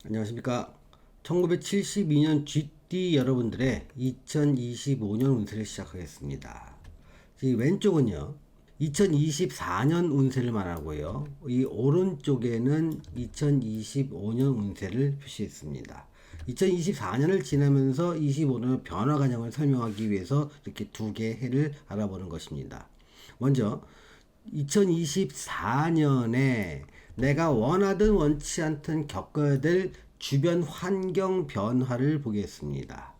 안녕하십니까. 1972년 GT 여러분들의 2025년 운세를 시작하겠습니다. 이 왼쪽은요, 2024년 운세를 말하고요, 이 오른쪽에는 2025년 운세를 표시했습니다. 2024년을 지나면서 25년의 변화 과정을 설명하기 위해서 이렇게 두 개의 해를 알아보는 것입니다. 먼저 2024년에 내가 원하든 원치 않든 겪어야 될 주변 환경 변화를 보겠습니다.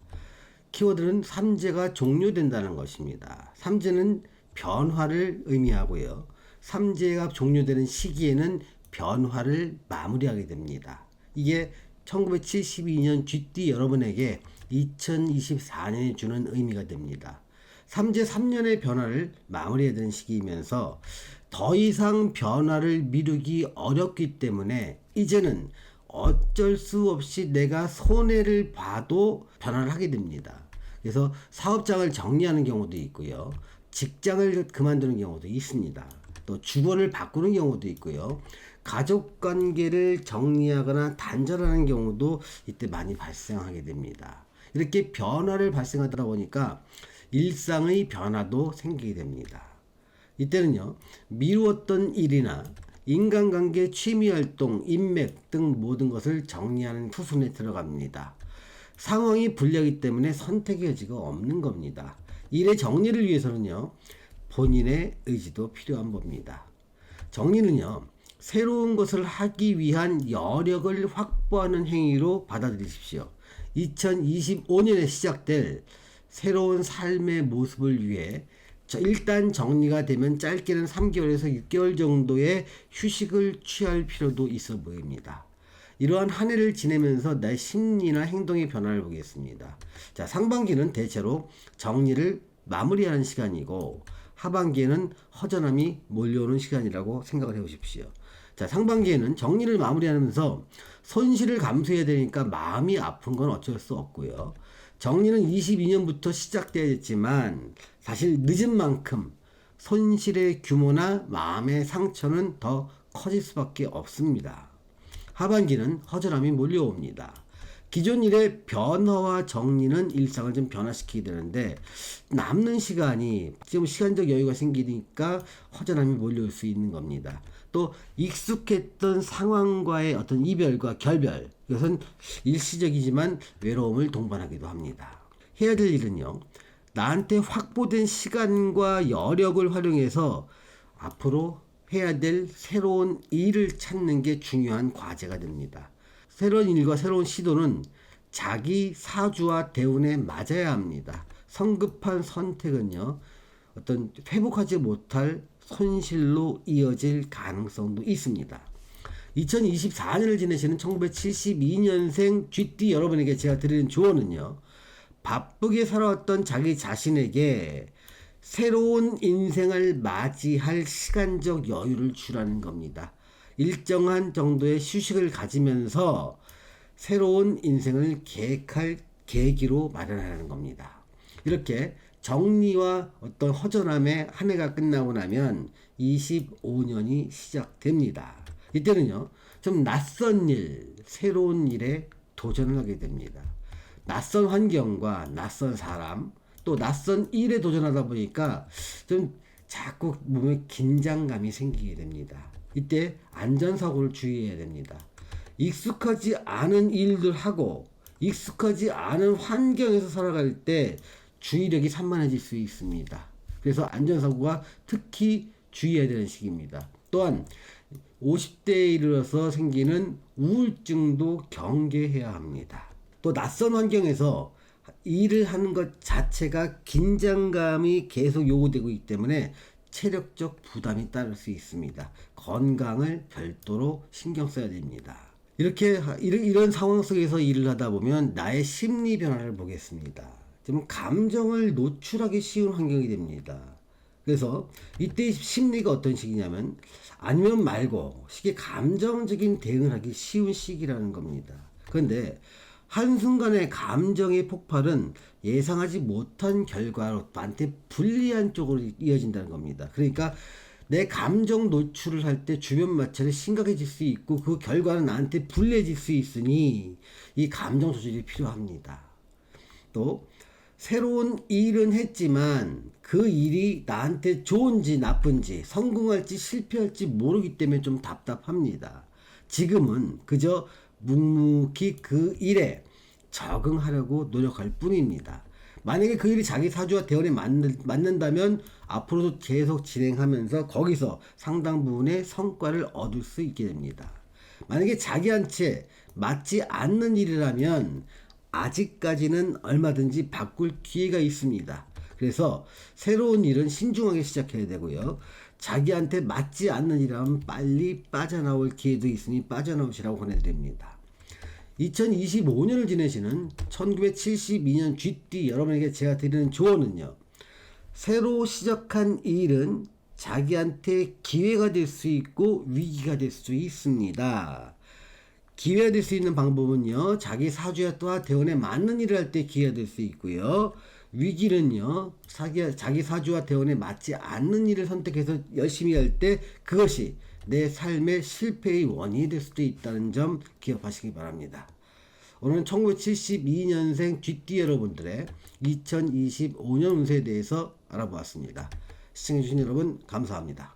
키워드는 삼재가 종료된다는 것입니다. 삼재는 변화를 의미하고요. 삼재가 종료되는 시기에는 변화를 마무리하게 됩니다. 이게 1972년 GT 여러분에게 2024년이 주는 의미가 됩니다. 삼재 3년의 변화를 마무리해야 되는 시기이면서 더 이상 변화를 미루기 어렵기 때문에 이제는 어쩔 수 없이 내가 손해를 봐도 변화를 하게 됩니다. 그래서 사업장을 정리하는 경우도 있고요. 직장을 그만두는 경우도 있습니다. 또 주거를 바꾸는 경우도 있고요. 가족 관계를 정리하거나 단절하는 경우도 이때 많이 발생하게 됩니다. 이렇게 변화를 발생하다 보니까 일상의 변화도 생기게 됩니다. 이때는요, 미루었던 일이나 인간관계, 취미활동, 인맥 등 모든 것을 정리하는 수순에 들어갑니다. 상황이 불리하기 때문에 선택의 여지가 없는 겁니다. 일의 정리를 위해서는요, 본인의 의지도 필요한 겁니다. 정리는요, 새로운 것을 하기 위한 여력을 확보하는 행위로 받아들이십시오. 2025년에 시작될 새로운 삶의 모습을 위해 일단 정리가 되면 짧게는 3개월에서 6개월 정도의 휴식을 취할 필요도 있어 보입니다. 이러한 한 해를 지내면서 내 심리나 행동의 변화를 보겠습니다. 자, 상반기는 대체로 정리를 마무리하는 시간이고 하반기에는 허전함이 몰려오는 시간이라고 생각을 해보십시오. 자, 상반기에는 정리를 마무리하면서 손실을 감수해야 되니까 마음이 아픈 건 어쩔 수 없고요. 정리는 22년부터 시작되었지만 사실 늦은 만큼 손실의 규모나 마음의 상처는 더 커질 수밖에 없습니다. 하반기는 허전함이 몰려옵니다. 기존 일의 변화와 정리는 일상을 좀 변화시키게 되는데 남는 시간이 지금 시간적 여유가 생기니까 허전함이 몰려올 수 있는 겁니다. 또 익숙했던 상황과의 어떤 이별과 결별, 이것은 일시적이지만 외로움을 동반하기도 합니다. 해야 될 일은요, 나한테 확보된 시간과 여력을 활용해서 앞으로 해야 될 새로운 일을 찾는 게 중요한 과제가 됩니다. 새로운 일과 새로운 시도는 자기 사주와 대운에 맞아야 합니다. 성급한 선택은요, 어떤 회복하지 못할 손실로 이어질 가능성도 있습니다. 2024년을 지내시는 1972년생 GT 여러분에게 제가 드리는 조언은요, 바쁘게 살아왔던 자기 자신에게 새로운 인생을 맞이할 시간적 여유를 주라는 겁니다. 일정한 정도의 휴식을 가지면서 새로운 인생을 계획할 계기로 마련하는 겁니다. 이렇게 정리와 어떤 허전함의 한 해가 끝나고 나면 25년이 시작됩니다. 이때는요, 좀 낯선 일, 새로운 일에 도전을 하게 됩니다. 낯선 환경과 낯선 사람, 또 낯선 일에 도전하다 보니까 좀 자꾸 몸에 긴장감이 생기게 됩니다. 이때 안전사고를 주의해야 됩니다. 익숙하지 않은 일들 하고 익숙하지 않은 환경에서 살아갈 때 주의력이 산만해질 수 있습니다. 그래서 안전사고가 특히 주의해야 되는 시기입니다. 또한 50대에 이르러서 생기는 우울증도 경계해야 합니다. 또 낯선 환경에서 일을 하는 것 자체가 긴장감이 계속 요구되고 있기 때문에 체력적 부담이 따를 수 있습니다. 건강을 별도로 신경 써야 됩니다. 이런 상황 속에서 일을 하다 보면 나의 심리 변화를 보겠습니다. 좀 감정을 노출하기 쉬운 환경이 됩니다. 그래서 이때 심리가 어떤 시기냐면 아니면 말고 시기에 감정적인 대응을 하기 쉬운 시기라는 겁니다. 그런데 한순간의 감정의 폭발은 예상하지 못한 결과로 나한테 불리한 쪽으로 이어진다는 겁니다. 그러니까 내 감정 노출을 할 때 주변 마찰이 심각해질 수 있고 그 결과는 나한테 불리해질 수 있으니 이 감정 조절이 필요합니다. 또 새로운 일은 했지만 그 일이 나한테 좋은지 나쁜지 성공할지 실패할지 모르기 때문에 좀 답답합니다. 지금은 그저 묵묵히 그 일에 적응하려고 노력할 뿐입니다. 만약에 그 일이 자기 사주와 대원에 맞는다면 앞으로도 계속 진행하면서 거기서 상당 부분의 성과를 얻을 수 있게 됩니다. 만약에 자기한테 맞지 않는 일이라면 아직까지는 얼마든지 바꿀 기회가 있습니다. 그래서 새로운 일은 신중하게 시작해야 되고요. 자기한테 맞지 않는 일이라면 빨리 빠져나올 기회도 있으니 빠져나오시라고 권해드립니다. 2025년을 지내시는 1972년 쥐띠 여러분에게 제가 드리는 조언은요. 새로 시작한 일은 자기한테 기회가 될 수 있고 위기가 될 수 있습니다. 기회가 될 수 있는 방법은요. 자기 사주와 또한 대원에 맞는 일을 할 때 기회가 될 수 있고요. 위기는요. 자기 사주와 대원에 맞지 않는 일을 선택해서 열심히 할 때 그것이 내 삶의 실패의 원인이 될 수도 있다는 점 기억하시기 바랍니다. 오늘은 1972년생 쥐띠 여러분들의 2025년 운세에 대해서 알아보았습니다. 시청해주신 여러분 감사합니다.